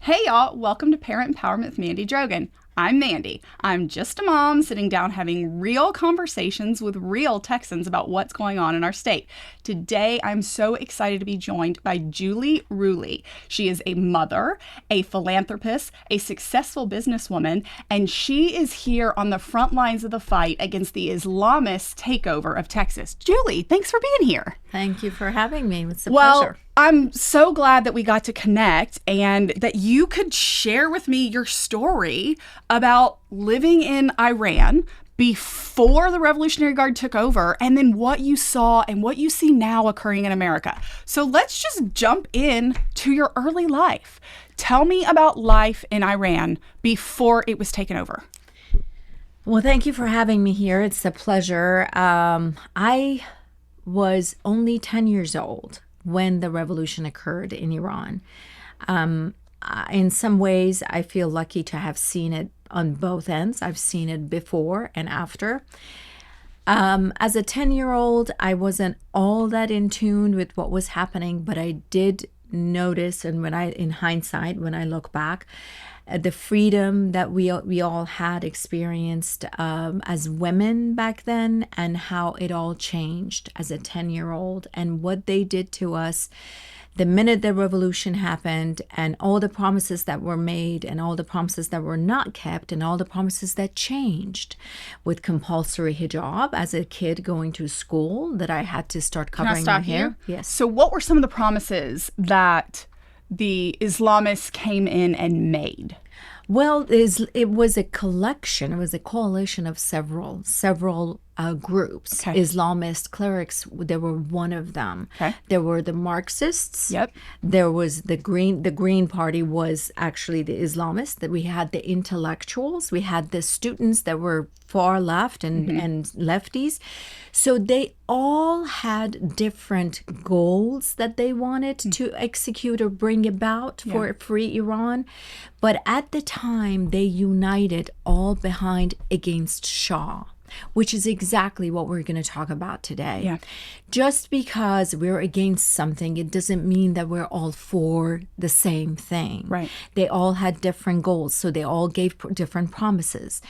Hey y'all, welcome to Parent Empowerment with Mandy Drogin. I'm Mandy. I'm just a mom sitting down having real conversations with real Texans about what's going on in our state. Today, I'm so excited to be joined by Julie Ruehle. She is a mother, a philanthropist, a successful businesswoman, and she is here on the front lines of the fight against the Islamist takeover of Texas. Julie, thanks for being here. Thank you for having me. It's a pleasure. I'm so glad that we got to connect and that you could share with me your story about living in Iran before the Revolutionary Guard took over, and then what you saw and what you see now occurring in America. So let's just jump in to your early life. Tell me about life in Iran before it was taken over. Well, thank you for having me here. It's a pleasure. I was only 10 years old when the revolution occurred in Iran. In some ways, I feel lucky to have seen it on both ends. I've seen it before and after. As a 10-year-old, I wasn't all that in tune with what was happening, but I did notice, and in hindsight, when I look back, the freedom that we all had experienced as women back then, and how it all changed as a 10-year-old, and what they did to us the minute the revolution happened, and all the promises that were made, and all the promises that were not kept, and all the promises that changed with compulsory hijab as a kid going to school, that I had to start covering my hair. Yes. So what were some of the promises that the Islamists came in and made? Well, it was a collection. It was a coalition of several groups. Okay. Islamist clerics, they were one of them. Okay. There were the Marxists. Yep. There was the Green. The Green Party was actually the Islamists. That we had the intellectuals. We had the students that were far left and lefties. So they all had different goals that they wanted to execute or bring about for a free Iran. But at the time, they united all behind against Shah, which is exactly what we're going to talk about today. Yeah. Just because we're against something, it doesn't mean that we're all for the same thing. Right. They all had different goals, so they all gave different promises.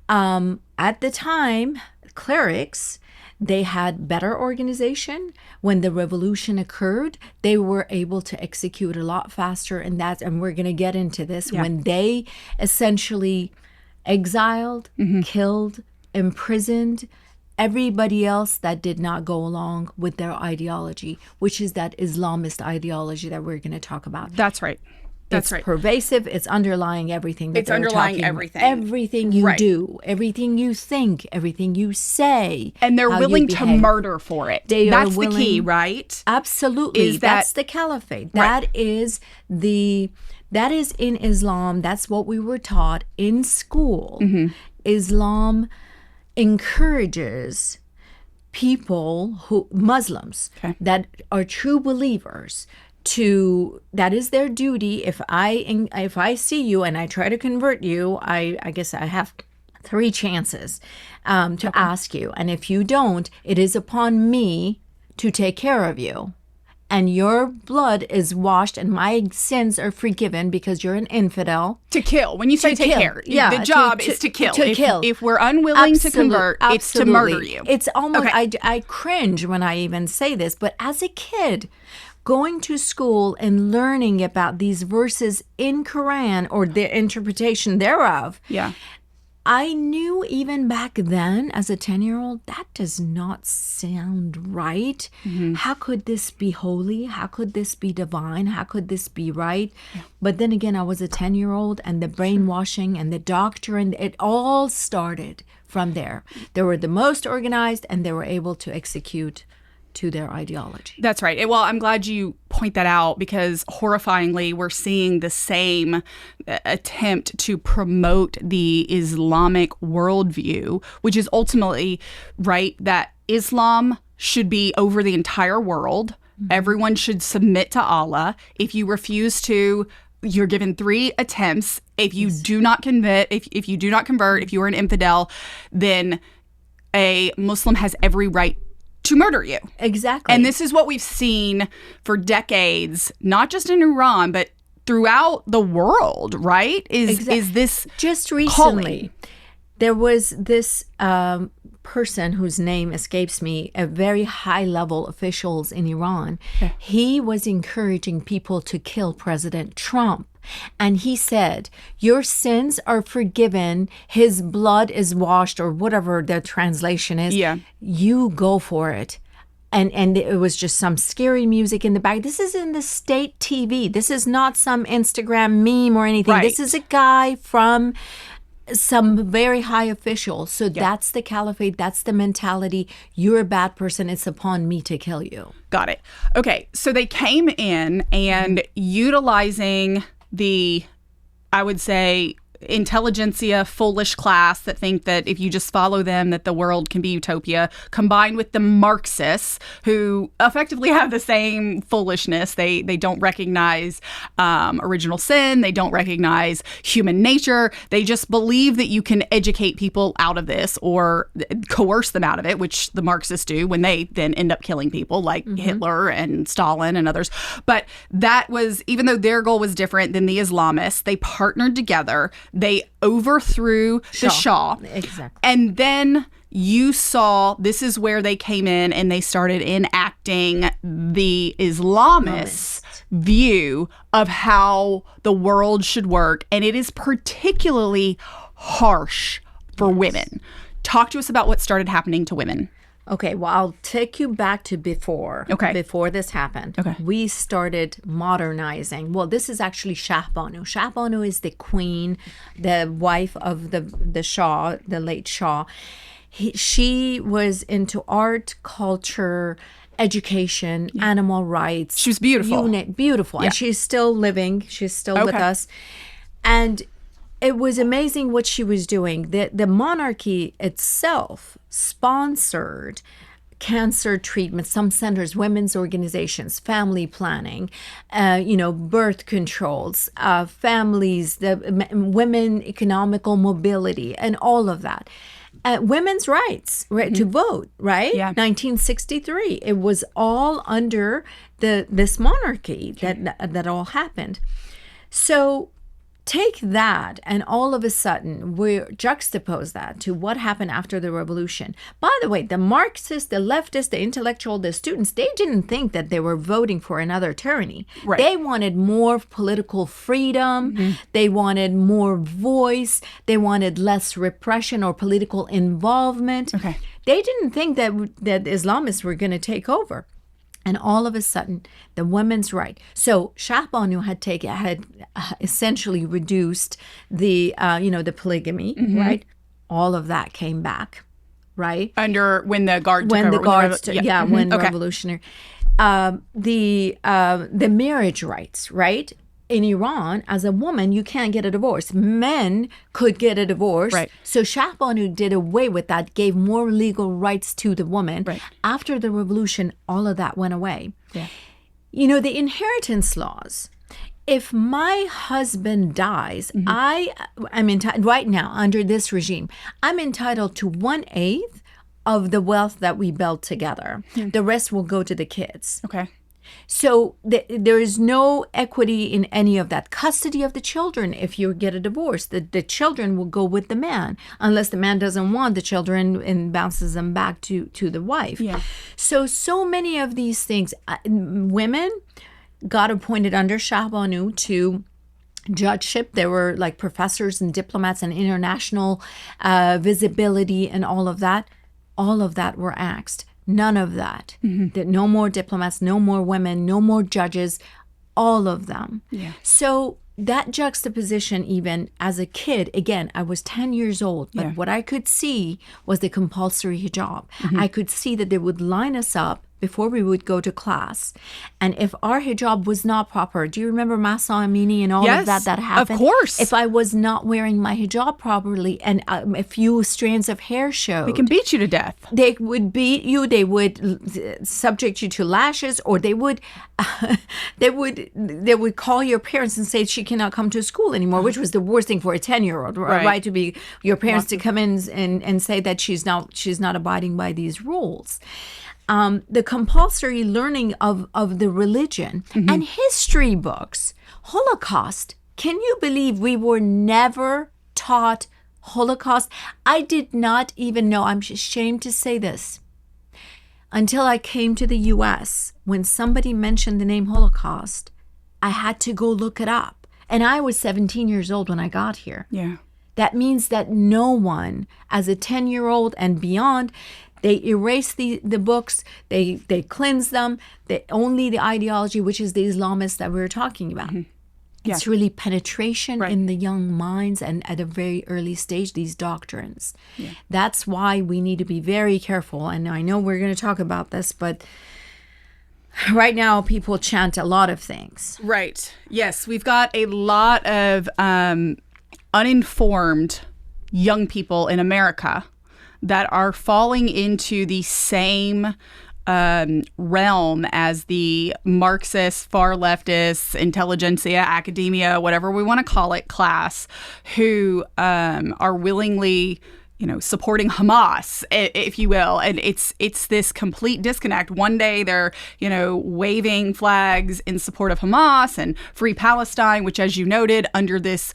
At the time, clerics, they had better organization. When the revolution occurred, they were able to execute a lot faster, and we're going to get into this, when they essentially exiled, killed, imprisoned everybody else that did not go along with their ideology, which is that Islamist ideology that we're going to talk about. That's right. That's right. It's pervasive. It's underlying everything. It's underlying everything. Everything you do, everything you think, everything you say. And they're willing to murder for it. That's the key, right? Absolutely. That's the caliphate. Right. That is in Islam. That's what we were taught in school. Islam encourages people Muslims that are true believers, that is their duty. If I see you and I try to convert you, I guess I have 3 chances to ask you. And if you don't, it is upon me to take care of you. And your blood is washed and my sins are forgiven because you're an infidel. To kill. When you say take care, the job is to kill. Kill. If we're unwilling to convert, it's to murder you. It's almost, I cringe when I even say this, but as a kid, going to school and learning about these verses in Quran or the interpretation thereof, I knew even back then as a 10-year-old, that does not sound right. How could this be holy? How could this be divine? How could this be right? But then again, I was a 10-year-old, and the brainwashing and the doctrine, it all started from there. They were the most organized, and they were able to execute to their ideology. That's right. Well, I'm glad you point that out, because horrifyingly, we're seeing the same attempt to promote the Islamic worldview, which is ultimately, right, that Islam should be over the entire world. Everyone should submit to Allah. If you refuse to, you're given 3 attempts. If you do not convert, if you do not convert, if you are an infidel, then a Muslim has every right to murder you. Exactly. And this is what we've seen for decades, not just in Iran, but throughout the world, right? Is this just recently calling. There was this person whose name escapes me, a very high-level officials in Iran. Okay. He was encouraging people to kill President Trump. And he said, your sins are forgiven. His blood is washed, or whatever the translation is. Yeah. You go for it. And it was just some scary music in the back. This is in the state TV. This is not some Instagram meme or anything. Right. This is a guy from some very high official. So that's the caliphate. That's the mentality. You're a bad person. It's upon me to kill you. Got it. Okay. So they came in and utilizing the, I would say, intelligentsia, foolish class that think that if you just follow them, that the world can be utopia, combined with the Marxists who effectively have the same foolishness. They don't recognize original sin. They don't recognize human nature. They just believe that you can educate people out of this or coerce them out of it, which the Marxists do when they then end up killing people like Hitler and Stalin and others. But that was, even though their goal was different than the Islamists, they partnered together. They overthrew the Shah. Exactly. And then you saw, this is where they came in and they started enacting the Islamist view of how the world should work. And it is particularly harsh for women. Talk to us about what started happening to women. Okay, well, I'll take you back to before this happened. Okay. We started modernizing. Well, this is actually Shahbanu. Shahbanu is the queen, the wife of the Shah, the late Shah. She was into art, culture, education, animal rights. She was beautiful. Beautiful. Yeah. And she's still living. She's still with us. And it was amazing what she was doing. The monarchy itself sponsored cancer treatment, some centers, women's organizations, family planning, birth controls, families, the women economical mobility, and all of that. Women's rights, right, to vote, right? Yeah. 1963. It was all under this monarchy that all happened. So take that, and all of a sudden we juxtapose that to what happened after the revolution. By the way, the Marxists, the leftists, the intellectual, the students, they didn't think that they were voting for another tyranny. Right. They wanted more political freedom. They wanted more voice. They wanted less repression or political involvement. Okay. They didn't think that Islamists were going to take over. And all of a sudden, the women's right. So Shahbanu had essentially reduced the the polygamy, right? All of that came back, right? Under when the guard took When over. the guards, when Okay. revolutionary, the marriage rights, right? In Iran, as a woman, you can't get a divorce. Men could get a divorce. Right. So Shahbanu did away with that, gave more legal rights to the woman. Right. After the revolution, all of that went away. Yeah. The inheritance laws. If my husband dies, I'm entitled, right now, under this regime, I'm entitled to 1/8 of the wealth that we built together. The rest will go to the kids. Okay. So there is no equity in any of that. Custody of the children, if you get a divorce, the children will go with the man, unless the man doesn't want the children and bounces them back to the wife. Yeah. So many of these things, women got appointed under Shahbanu to judgeship. There were like professors and diplomats and international visibility and all of that. All of that were axed. None of that. No more diplomats, no more women, no more judges, all of them. Yeah. So that juxtaposition, even as a kid, again, I was 10 years old, but what I could see was the compulsory hijab. I could see that they would line us up before we would go to class. And if our hijab was not proper, do you remember Masa Amini and all of that happened? Of course. If I was not wearing my hijab properly and a few strands of hair showed, They can beat you to death. they would beat you, they would subject you to lashes, or they would call your parents and say she cannot come to school anymore, which was the worst thing for a 10-year-old, right? To be your parents to come in and say that she's not abiding by these rules. the compulsory learning of the religion and history books. Holocaust. Can you believe we were never taught Holocaust? I did not even know. I'm ashamed to say this. Until I came to the U.S., when somebody mentioned the name Holocaust, I had to go look it up. And I was 17 years old when I got here. Yeah. That means that no one, as a 10-year-old and beyond, they erase the books, they cleanse them, only the ideology, which is the Islamists that we were talking about. Yeah. It's really penetration in the young minds and at a very early stage, these doctrines. Yeah. That's why we need to be very careful. And I know we're going to talk about this, but right now people chant a lot of things. Right. Yes, we've got a lot of uninformed young people in America that are falling into the same realm as the Marxist, far leftist, intelligentsia, academia, whatever we want to call it, class, who are willingly, supporting Hamas, if you will. And it's this complete disconnect. One day they're, waving flags in support of Hamas and Free Palestine, which, as you noted, under this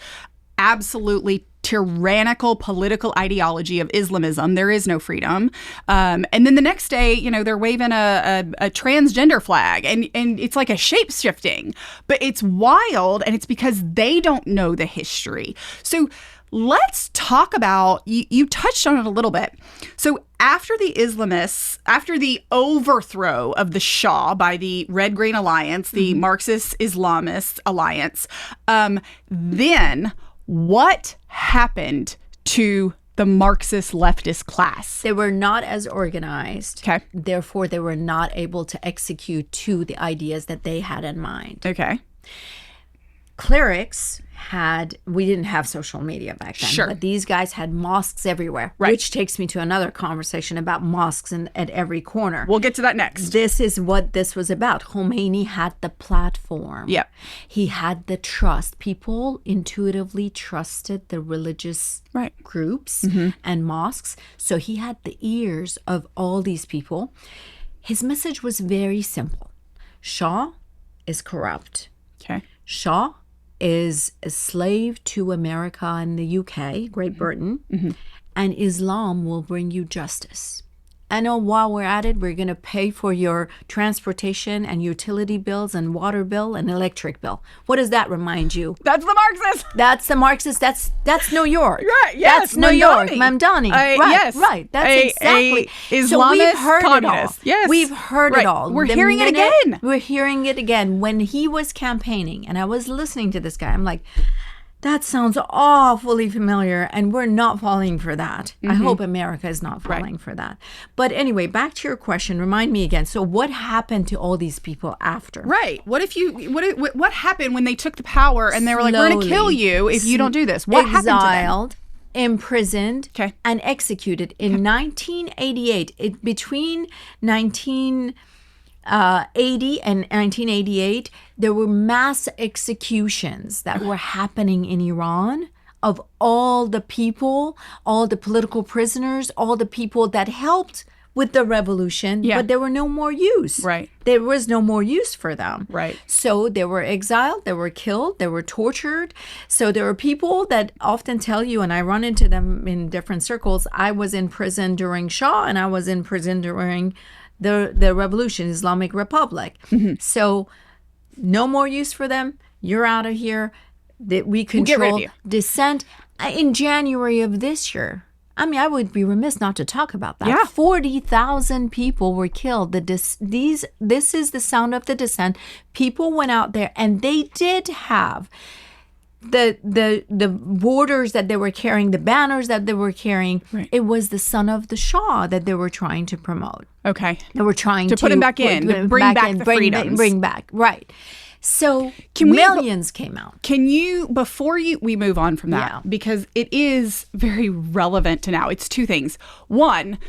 absolutely tyrannical political ideology of Islamism, there is no freedom. And then the next day, they're waving a transgender flag, and it's like a shape shifting, but it's wild, and it's because they don't know the history. So let's talk about, you touched on it a little bit. So after the Islamists, after the overthrow of the Shah by the Red-Green Alliance, the Marxist Islamist Alliance, then what happened to the Marxist leftist class? They were not as organized. Okay. Therefore, they were not able to execute to the ideas that they had in mind. Okay. Clerics we didn't have social media back then, Sure. but these guys had mosques everywhere, Right. which takes me to another conversation about mosques at every corner. We'll get to that next. This is what this was about. Khomeini had the platform. Yep. He had the trust. People intuitively trusted the religious groups and mosques. So he had the ears of all these people. His message was very simple. Shah is corrupt. Okay. Shah is a slave to America and the UK, Great Britain, and Islam will bring you justice. And while we're at it, we're going to pay for your transportation and utility bills and water bill and electric bill. What does that remind you? That's the Marxist. That's the Marxist. That's New York. Right. Yes. That's New York. Mamdani. Right. Yes. Right. That's exactly. Islamist so we've heard communist. it all. Yes. We've heard it all. We're hearing it again. We're hearing it again. When he was campaigning, and I was listening to this guy, I'm like, that sounds awfully familiar, and we're not falling for that. I hope America is not falling for that. But anyway, back to your question. Remind me again. So what happened to all these people after? Right. What happened when they took the power and they were like, we're going to kill you if you don't do this? What happened to them? Exiled, imprisoned, and executed in 1988. Between 1980 and 1988, there were mass executions that were happening in Iran of all the people, all the political prisoners, all the people that helped with the revolution, but there were no more use. Right. There was no more use for them. Right. So they were exiled, they were killed, they were tortured. So there were people that often tell you, and I run into them in different circles, I was in prison during Shah and I was in prison during the revolution, Islamic Republic. So no more use for them. You're out of here. That we control dissent. In January of this year, I mean, I would be remiss not to talk about that. 40,000 people were killed. This is the sound of the dissent. People went out there, and they did have the borders that they were carrying, the banners that they were carrying. Right. It was the son of the Shah that they were trying to promote. Okay. They were trying to put him back in, bring back the freedoms. Bring back, right. So millions came out. Can you, before we move on from that, because it is very relevant to now, it's two things. One,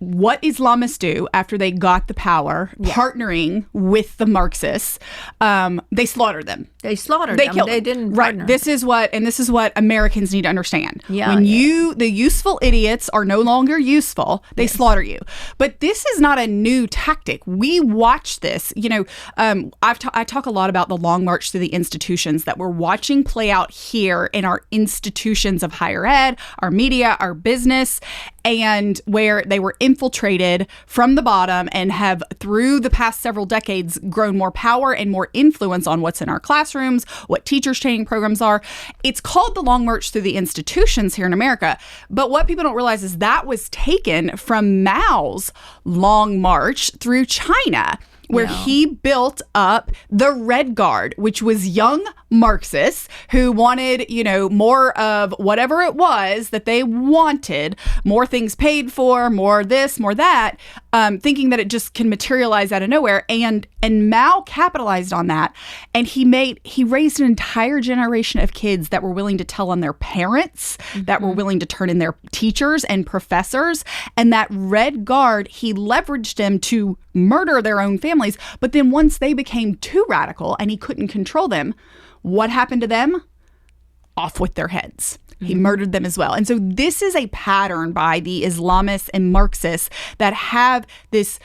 what Islamists do after they got the power, partnering with the Marxists, they slaughtered them. They slaughtered They them. killed They them. didn't Right. partner. This is what Americans need to understand. Yeah, When the useful idiots are no longer useful, they slaughter you. But this is not a new tactic. We watch this. I talk a lot about the long march through the institutions that we're watching play out here in our institutions of higher ed, our media, our business, and where they were infiltrated from the bottom and have, through the past several decades, grown more power and more influence on what's in our classrooms, what teachers' training programs are. It's called the Long March through the institutions here in America. But what people don't realize is that was taken from Mao's Long March through China, where he built up the Red Guard, which was young Marxists who wanted, more of whatever it was that they wanted, more things paid for, more this, more that, thinking that it just can materialize out of nowhere. And Mao capitalized on that. And he raised an entire generation of kids that were willing to tell on their parents, that were willing to turn in their teachers and professors. And that Red Guard, he leveraged them to murder their own families. But then once they became too radical and he couldn't control them, what happened to them? Off with their heads. He murdered them as well. And so this is a pattern by the Islamists and Marxists that have this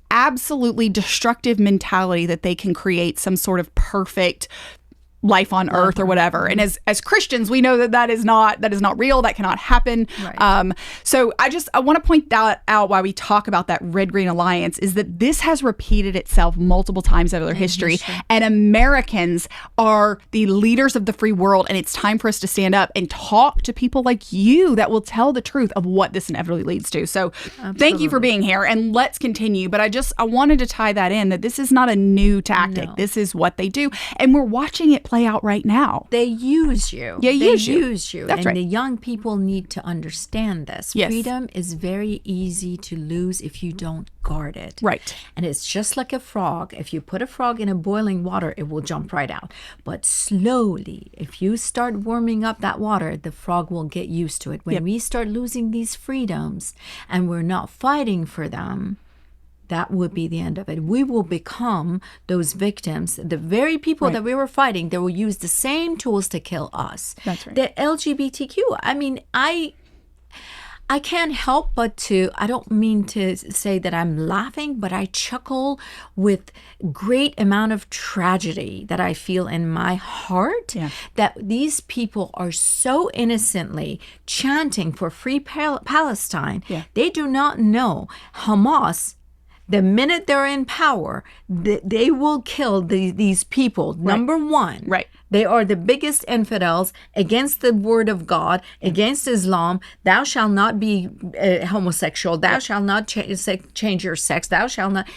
absolutely destructive mentality that they can create some sort of perfect life on earth or whatever. And as Christians, we know that is not real. That cannot happen. Right. So I want to point that out while we talk about that red-green alliance, is that this has repeated itself multiple times over history. And Americans are the leaders of the free world. And it's time for us to stand up and talk to people like you that will tell the truth of what this inevitably leads to. So Thank you for being here, and let's continue. But I wanted to tie that in, that this is not a new tactic. No. This is what they do. And we're watching it play out right now. They use you. Yeah, they use you. That's and right. The young people need to understand this. Yes. Freedom is very easy to lose if you don't guard it. Right. And it's just like a frog. If you put a frog in a boiling water, it will jump right out. But slowly, if you start warming up that water, the frog will get used to it. When we start losing these freedoms and we're not fighting for them, that would be the end of it. We will become those victims. The very people that we were fighting, they will use the same tools to kill us. That's right. The LGBTQ. I mean, I can't help but to, I don't mean to say that I'm laughing, but I chuckle with great amount of tragedy that I feel in my heart, that these people are so innocently chanting for free Palestine. They do not know Hamas. The minute they're in power, they will kill these people. Right. Number one, they are the biggest infidels against the word of God, against Islam. Thou shalt not be homosexual. Thou shalt not change your sex. Thou shalt not.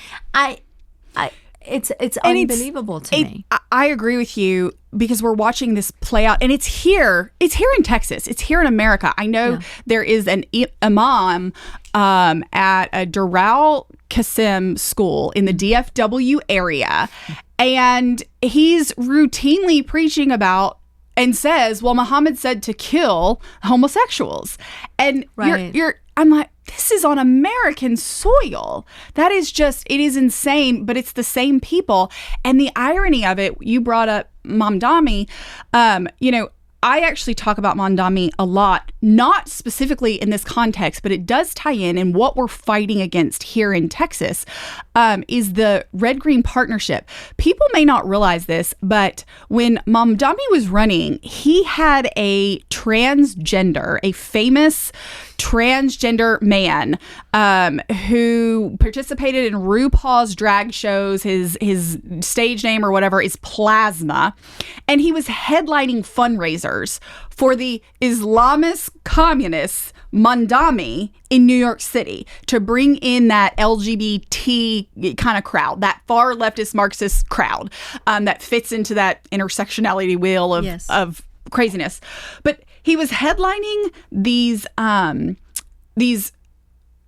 It's unbelievable to me. I agree with you, because we're watching this play out, and it's here in Texas. It's here in America. I know there is an imam at a Doral Qasim school in the DFW area, and he's routinely preaching about and says, well, Muhammad said to kill homosexuals. And I'm like, this is on American soil. That is it is insane, but it's the same people. And the irony of it, you brought up Mamdani, I actually talk about Mamdani a lot, not specifically in this context, but it does tie in what we're fighting against here in Texas, is the red-green partnership. People may not realize this, but when Mamdani was running, he had a famous transgender man who participated in RuPaul's drag shows. His stage name or whatever is Plasma, and he was headlining fundraisers for the Islamist communists Mamdani in New York City to bring in that LGBT kind of crowd, that far leftist Marxist crowd that fits into that intersectionality wheel of craziness. But he was headlining these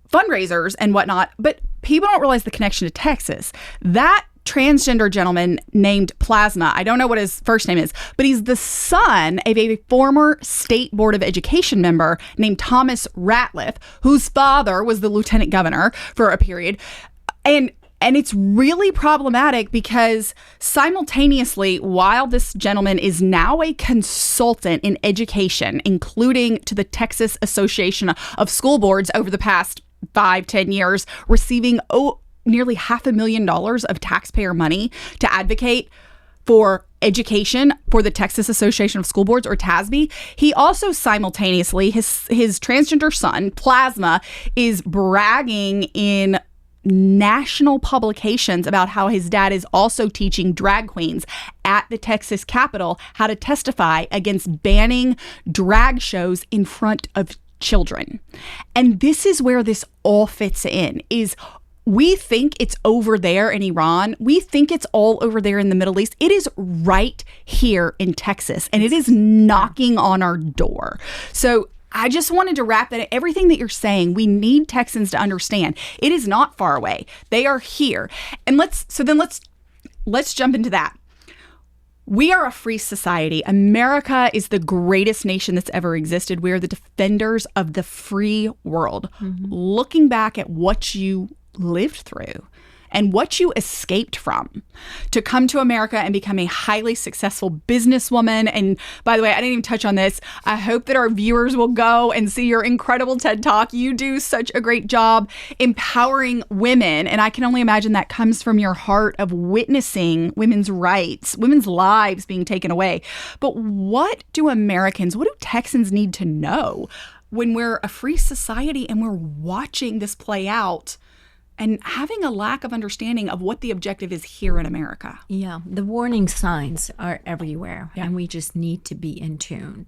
fundraisers and whatnot, but people don't realize the connection to Texas. That transgender gentleman named Plasma. I don't know what his first name is, but he's the son of a former state board of education member named Thomas Ratliff, whose father was the lieutenant governor for a period. And it's really problematic because simultaneously, while this gentleman is now a consultant in education, including to the Texas Association of School Boards over the past 5-10 years, receiving nearly $500,000 of taxpayer money to advocate for education for the Texas Association of School Boards, or TASB, he also simultaneously, his transgender son, Plasma, is bragging in national publications about how his dad is also teaching drag queens at the Texas Capitol how to testify against banning drag shows in front of children. And this is where this all fits in, is we think it's over there in Iran. We think it's all over there in the Middle East. It is right here in Texas, and it is knocking on our door. So I just wanted to wrap that. Everything that you're saying, we need Texans to understand. It is not far away. They are here. And let's jump into that. We are a free society. America is the greatest nation that's ever existed. We are the defenders of the free world. Mm-hmm. Looking back at what you lived through and what you escaped from to come to America and become a highly successful businesswoman. And by the way, I didn't even touch on this. I hope that our viewers will go and see your incredible TED Talk. You do such a great job empowering women. And I can only imagine that comes from your heart of witnessing women's rights, women's lives being taken away. But what do Texans need to know when we're a free society and we're watching this play out and having a lack of understanding of what the objective is here in America? Yeah, the warning signs are everywhere, and we just need to be in tune.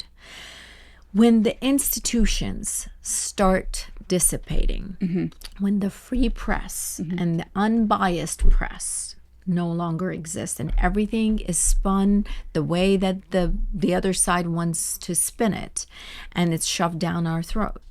When the institutions start dissipating, mm-hmm. when the free press mm-hmm. and the unbiased press no longer exist and everything is spun the way that the other side wants to spin it, and it's shoved down our throat,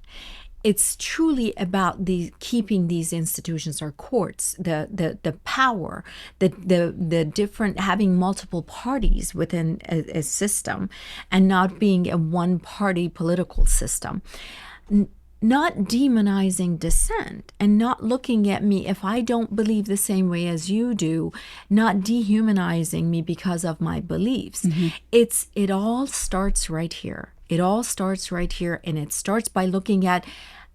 it's truly about keeping these institutions, our courts, the power, the different, having multiple parties within a system, and not being a one-party political system. Not demonizing dissent and not looking at me if I don't believe the same way as you do, not dehumanizing me because of my beliefs. Mm-hmm. It all starts right here. It all starts right here, and it starts by looking at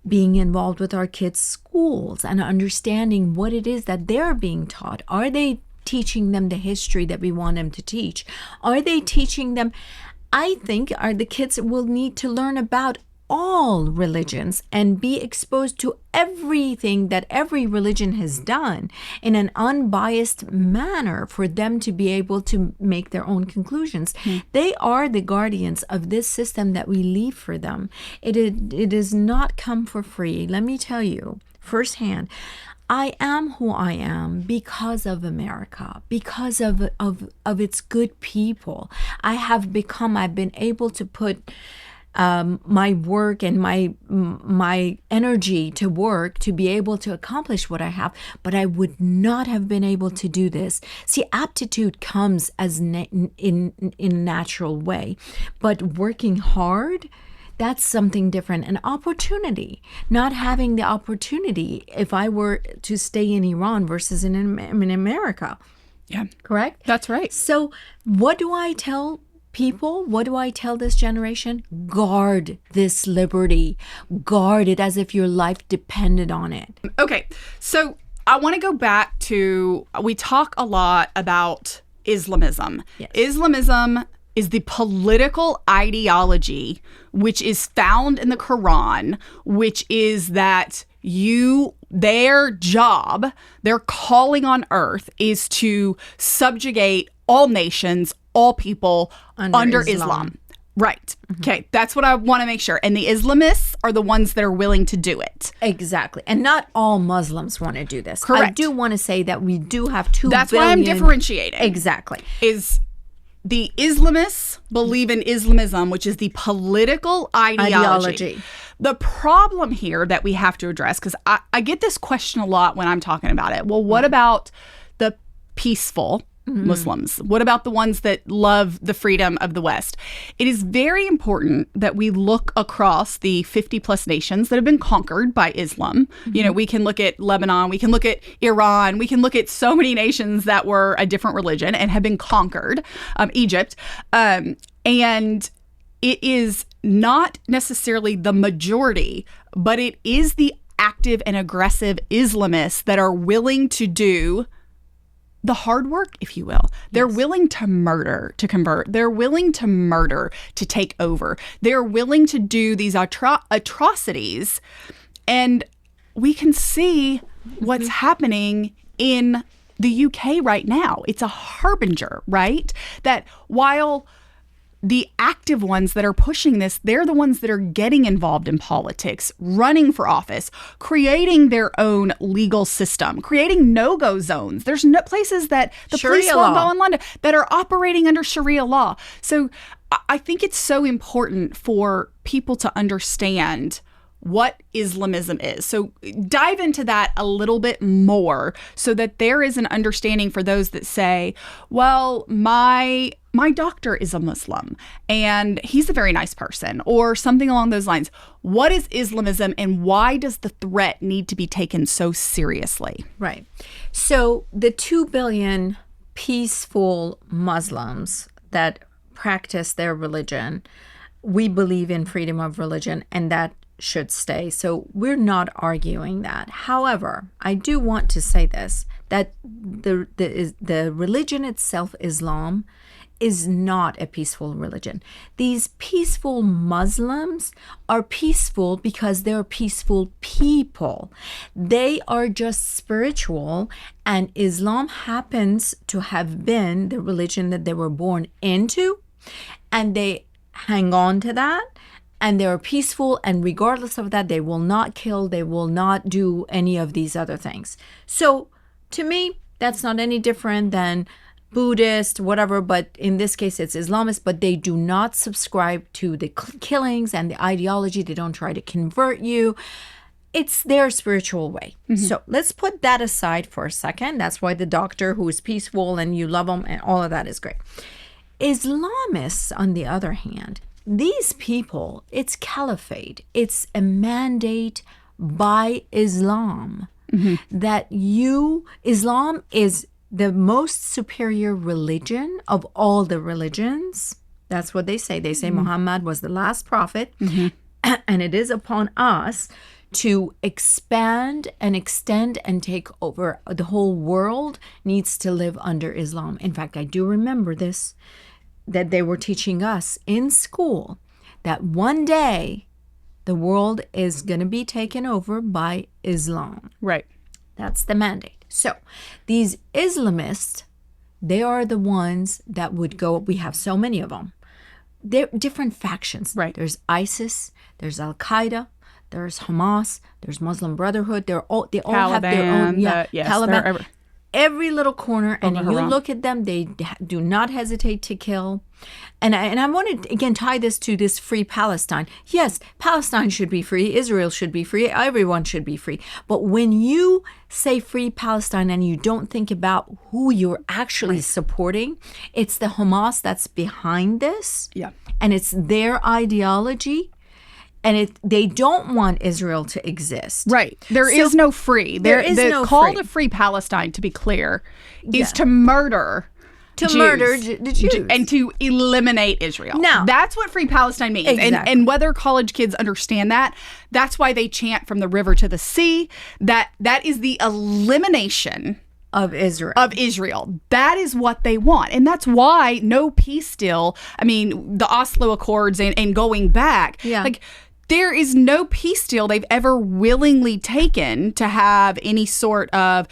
being involved with our kids' schools and understanding what it is that they're being taught. Are they teaching them the history that we want them to teach? Are they teaching them? I think the kids will need to learn about all religions and be exposed to everything that every religion has done in an unbiased manner for them to be able to make their own conclusions. They are the guardians of this system that we leave for them. It does not come for free. Let me tell you firsthand, I am who I am because of America, because of its good people. I've been able to put my work and my energy to work to be able to accomplish what I have, but I would not have been able to do this. See, aptitude comes as in natural way, but working hard, that's something different. An opportunity, not having the opportunity if I were to stay in Iran versus in America. Yeah, correct? That's right. So what do I tell people? What do I tell this generation? Guard this liberty. Guard it as if your life depended on it. Okay, so I want to go back to, we talk a lot about Islamism. Yes. Islamism is the political ideology which is found in the Quran, which is that their job, their calling on earth is to subjugate all nations, all people under Islam. Right. Mm-hmm. Okay. That's what I want to make sure. And the Islamists are the ones that are willing to do it. Exactly. And not all Muslims want to do this. Correct. I do want to say that we do have 2 That's billion. Why I'm differentiating. Exactly. Is the Islamists believe in Islamism, which is the political ideology. The problem here that we have to address, because I get this question a lot when I'm talking about it. Well, what about the peaceful Muslims? What about the ones that love the freedom of the West? It is very important that we look across the 50 plus nations that have been conquered by Islam. You know, we can look at Lebanon, we can look at Iran, we can look at so many nations that were a different religion and have been conquered, Egypt. And it is not necessarily the majority, but it is the active and aggressive Islamists that are willing to do the hard work, if you will. They're willing to murder to convert. They're willing to murder to take over. They're willing to do these atrocities. And we can see what's happening in the UK right now. It's a harbinger, right? That while the active ones that are pushing this, they're the ones that are getting involved in politics, running for office, creating their own legal system, creating no-go zones. There's no places that the police won't go in London that are operating under Sharia law. So I think it's so important for people to understand what Islamism is. So dive into that a little bit more so that there is an understanding for those that say, well, my doctor is a Muslim and he's a very nice person, or something along those lines. What is Islamism and why does the threat need to be taken so seriously? Right. So the 2 billion peaceful Muslims that practice their religion, we believe in freedom of religion, and that should stay. So we're not arguing that. However, I do want to say this, that the religion itself, Islam, is not a peaceful religion. These peaceful Muslims are peaceful because they're peaceful people. They are just spiritual, and Islam happens to have been the religion that they were born into, and they hang on to that. And they're peaceful, and regardless of that, they will not kill, they will not do any of these other things. So to me, that's not any different than Buddhist, whatever, but in this case, it's Islamist, but they do not subscribe to the killings and the ideology. They don't try to convert you. It's their spiritual way. So let's put that aside for a second. That's why the doctor who is peaceful and you love him and all of that is great. Islamists, on the other hand, these people, it's caliphate. It's a mandate by Islam that Islam is the most superior religion of all the religions. That's what they say. They say Muhammad was the last prophet, and it is upon us to expand and extend and take over. The whole world needs to live under Islam. In fact, I do remember this, that they were teaching us in school, that one day the world is going to be taken over by Islam. Right. That's the mandate. So these Islamists, they are the ones that would go, we have so many of them. They're different factions. Right. There's ISIS, there's Al-Qaeda, there's Hamas, there's Muslim Brotherhood. They all have their own. Taliban. Every little corner, and you look at them, they do not hesitate to kill. And I want to, again, tie this to this free Palestine. Yes, Palestine should be free. Israel should be free. Everyone should be free. But when you say free Palestine and you don't think about who you're actually supporting, it's the Hamas that's behind this. Yeah. And it's their ideology. And they don't want Israel to exist. Right. There is no free. There is no the call free. to free Palestine, to be clear, is to murder murder the Jews. And to eliminate Israel. Now, that's what free Palestine means. Exactly. And whether college kids understand that, that's why they chant from the river to the sea. That is the elimination of Israel. That is what they want. And that's why no peace deal, I mean, the Oslo Accords and going back, like, there is no peace deal they've ever willingly taken to have any sort of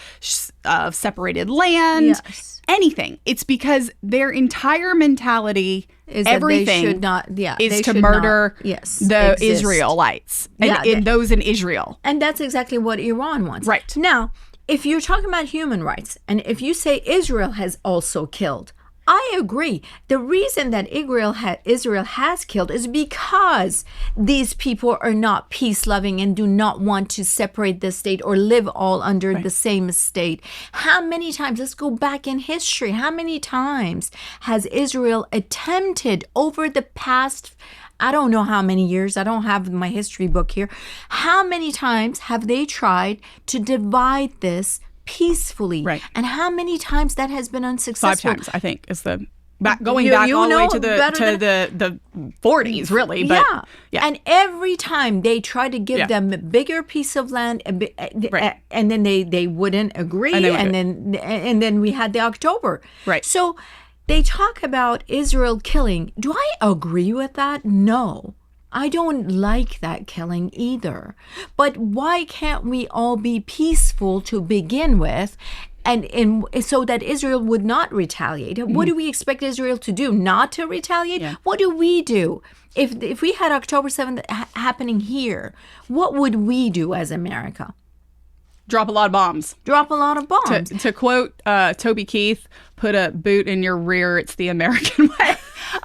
separated land, anything. It's because their entire mentality is everything should not, is to murder the exist. Israelites and those in Israel. And that's exactly what Iran wants. Right. Now, if you're talking about human rights, and if you say Israel has also killed I agree. The reason that Israel has killed is because these people are not peace-loving and do not want to separate the state or live all under the same state. How many times, let's go back in history, how many times has Israel attempted over the past, I don't know how many years, I don't have my history book here, how many times have they tried to divide this peacefully, and how many times that has been unsuccessful? 5 times, I think, is the going back all the way to the 40s, really. But and every time they try to give them a bigger piece of land, and then they wouldn't agree, and then we had the October. So they talk about Israel killing. Do I agree with that? No. I don't like that killing either. But why can't we all be peaceful to begin with, and so that Israel would not retaliate? What do we expect Israel to do? Not to retaliate? What do we do? If we had October 7th happening here, what would we do as America? Drop a lot of bombs. Drop a lot of bombs. To quote Toby Keith, put a boot in your rear. It's the American way.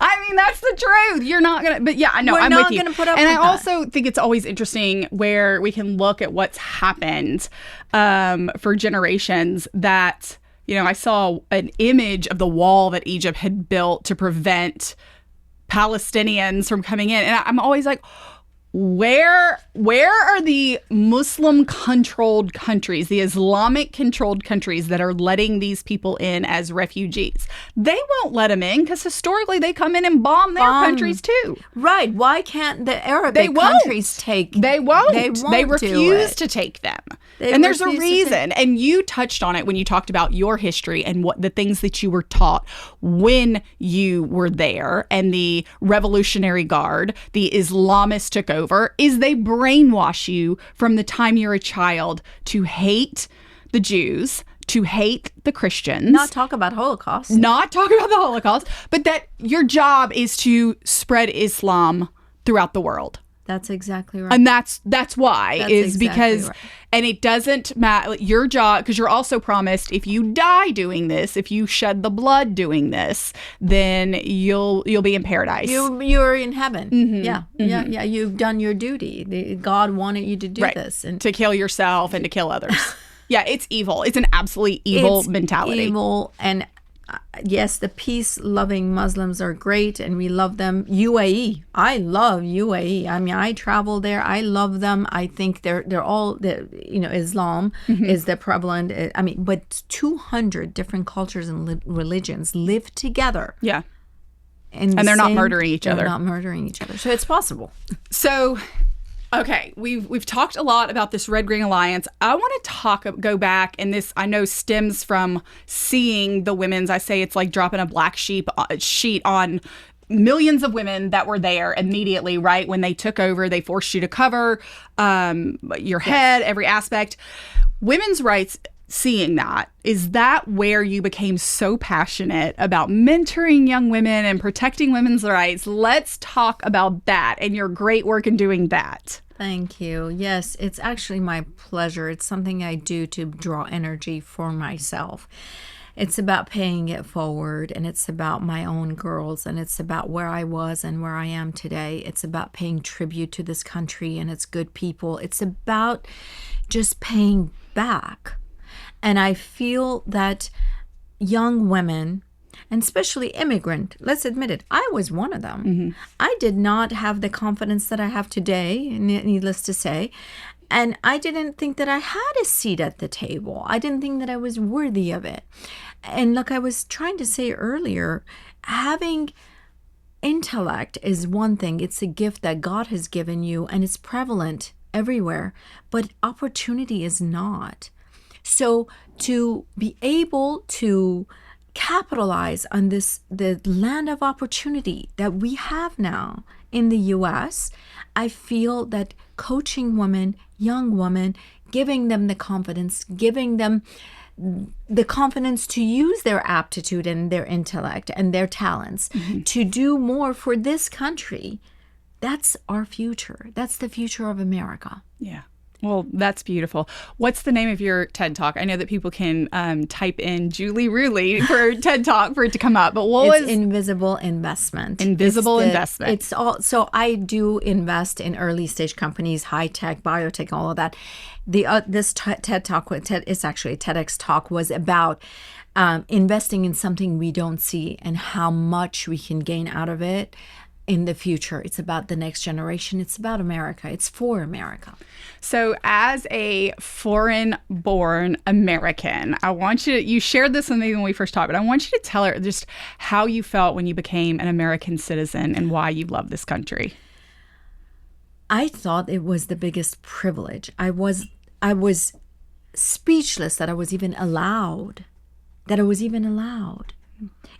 I mean, that's the truth. You're not going to, but yeah, I know, I'm with you. We're not going to put up with that. And I also think it's always interesting where we can look at what's happened for generations that, I saw an image of the wall that Egypt had built to prevent Palestinians from coming in. And I'm always like, where are the Muslim-controlled countries, the Islamic-controlled countries that are letting these people in as refugees? They won't let them in because historically they come in and bomb their countries too. Right. Why can't the Arabic countries take? They won't. They refuse to take them. And there's a reason. And you touched on it when you talked about your history and what the things that you were taught when you were there, and the Revolutionary Guard, the Islamists took over, is they brainwash you from the time you're a child to hate the Jews, to hate the Christians. Not talk about Holocaust. Not talk about the Holocaust, but that your job is to spread Islam throughout the world. That's exactly right. And that's why, because and it doesn't matter your job, because you're also promised if you die doing this, if you shed the blood doing this, then you'll be in paradise. You're in heaven. Yeah. You've done your duty. God wanted you to do this, and to kill yourself and to kill others. Yeah, it's evil. It's an absolutely evil mentality. Evil, and yes, the peace-loving Muslims are great, and we love them. UAE, I love UAE. I mean, I travel there. I love them. I think they're all Islam is the prevalent. I mean, but 200 different cultures and religions live together. Yeah, and they're not murdering each other. They're not murdering each other, so it's possible. So. Okay, we've talked a lot about this Red-Green Alliance. I want to go back, and this I know stems from seeing the women's. I say it's like dropping a black sheet on millions of women that were there immediately, right? When they took over, they forced you to cover your head, every aspect. Women's rights. Seeing that, is that where you became so passionate about mentoring young women and protecting women's rights? Let's talk about that and your great work in doing that. Thank you. Yes, it's actually my pleasure. It's something I do to draw energy for myself. It's about paying it forward, and it's about my own girls, and it's about where I was and where I am today. It's about paying tribute to this country and its good people. It's about just paying back. And I feel that young women, and especially immigrant, let's admit it, I was one of them. I did not have the confidence that I have today, needless to say. And I didn't think that I had a seat at the table. I didn't think that I was worthy of it. And like I was trying to say earlier, having intellect is one thing. It's a gift that God has given you, and it's prevalent everywhere. But opportunity is not. So to be able to capitalize on the land of opportunity that we have now in the U.S., I feel that coaching women, young women, giving them the confidence, giving them the confidence to use their aptitude and their intellect and their talents to do more for this country, that's our future. That's the future of America. Yeah. Well, that's beautiful. What's the name of your TED Talk? I know that people can type in Julie Ruehle for TED Talk for it to come up, but what was Invisible Investment? Invisible Investment. It's all. So I do invest in early stage companies, high tech, biotech, all of that. This TED Talk, it's actually a TEDx talk, was about investing in something we don't see and how much we can gain out of it in the future. It's about the next generation. It's about America. It's for America. So as a foreign-born American, I want you shared this with me when we first talked, but I want you to tell her just how you felt when you became an American citizen and why you love this country. I thought it was the biggest privilege. I was speechless that I was even allowed.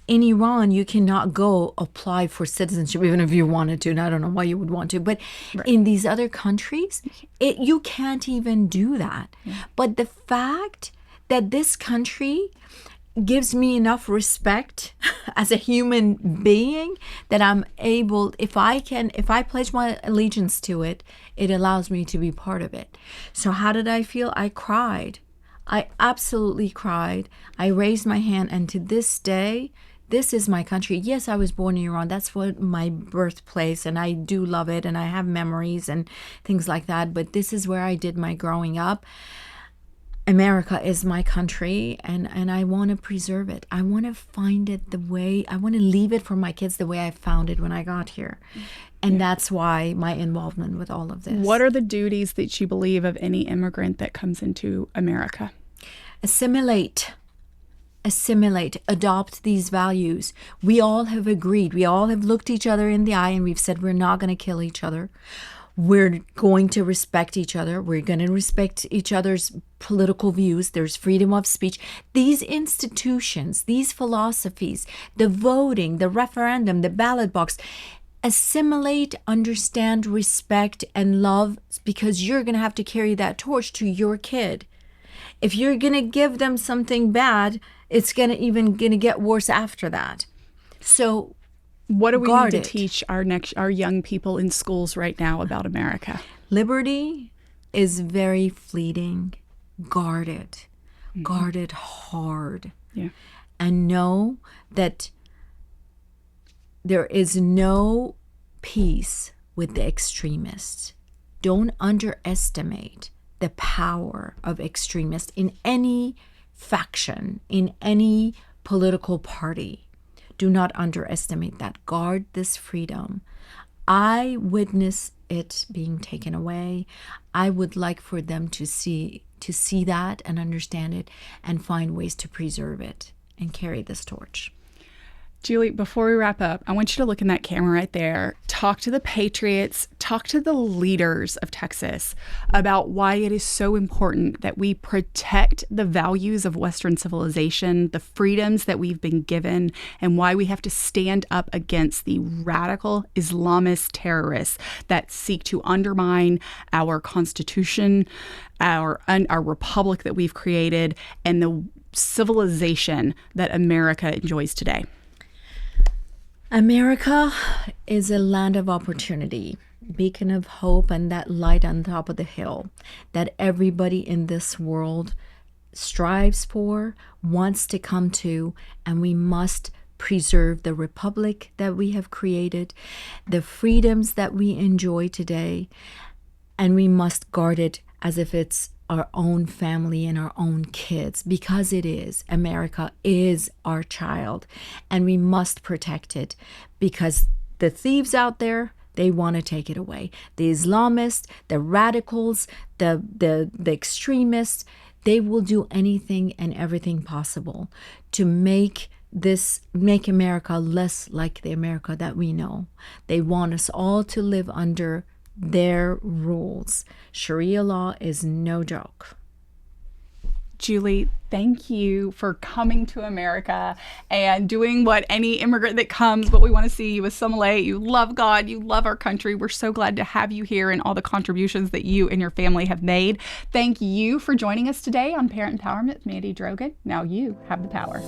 In Iran, you cannot go apply for citizenship even if you wanted to, and I don't know why you would want to. But in these other countries, you can't even do that. Yeah. But the fact that this country gives me enough respect as a human being that I'm able, if I pledge my allegiance to it, it allows me to be part of it. So how did I feel? I cried. I absolutely cried. I raised my hand, and to this day, this is my country. Yes, I was born in Iran. That's what my birthplace, and I do love it, and I have memories and things like that. But this is where I did my growing up. America is my country, and I want to preserve it. I want to find it I want to leave it for my kids the way I found it when I got here. And that's why my involvement with all of this. What are the duties that you believe of any immigrant that comes into America? Assimilate, adopt these values. We all have agreed. We all have looked each other in the eye and we've said we're not going to kill each other. We're going to respect each other. We're going to respect each other's political views. There's freedom of speech. These institutions, these philosophies, the voting, the referendum, the ballot box, assimilate, understand, respect, and love, because you're going to have to carry that torch to your kid. If you're going to give them something bad, it's going to get worse after that. So what do we need to teach our young people in schools right now about America? Liberty is very fleeting. Guard it. Mm-hmm. Guard it hard. Yeah. And know that there is no peace with the extremists. Don't underestimate the power of extremists in any faction, in any political party. Do not underestimate that. Guard this freedom. I witness it being taken away. I would like for them to see that and understand it and find ways to preserve it and carry this torch. Julie, before we wrap up, I want you to look in that camera right there. Talk to the patriots, talk to the leaders of Texas about why it is so important that we protect the values of Western civilization, the freedoms that we've been given, and why we have to stand up against the radical Islamist terrorists that seek to undermine our Constitution, our republic that we've created, and the civilization that America enjoys today. America is a land of opportunity, beacon of hope, and that light on top of the hill that everybody in this world strives for, wants to come to, and we must preserve the republic that we have created, the freedoms that we enjoy today, and we must guard it as if it's our own family and our own kids, because it is. America is our child, and we must protect it, because the thieves out there, they want to take it away. The Islamists, the radicals, the extremists, they will do anything and everything possible to make America less like the America that we know. They want us all to live under their rules. Sharia law is no joke. Julie, thank you for coming to America and doing what any immigrant that comes, what we want to see. You assimilate, you love God, you love our country. We're so glad to have you here and all the contributions that you and your family have made. Thank you for joining us today on Parent Empowerment with Mandy Drogin. Now you have the power.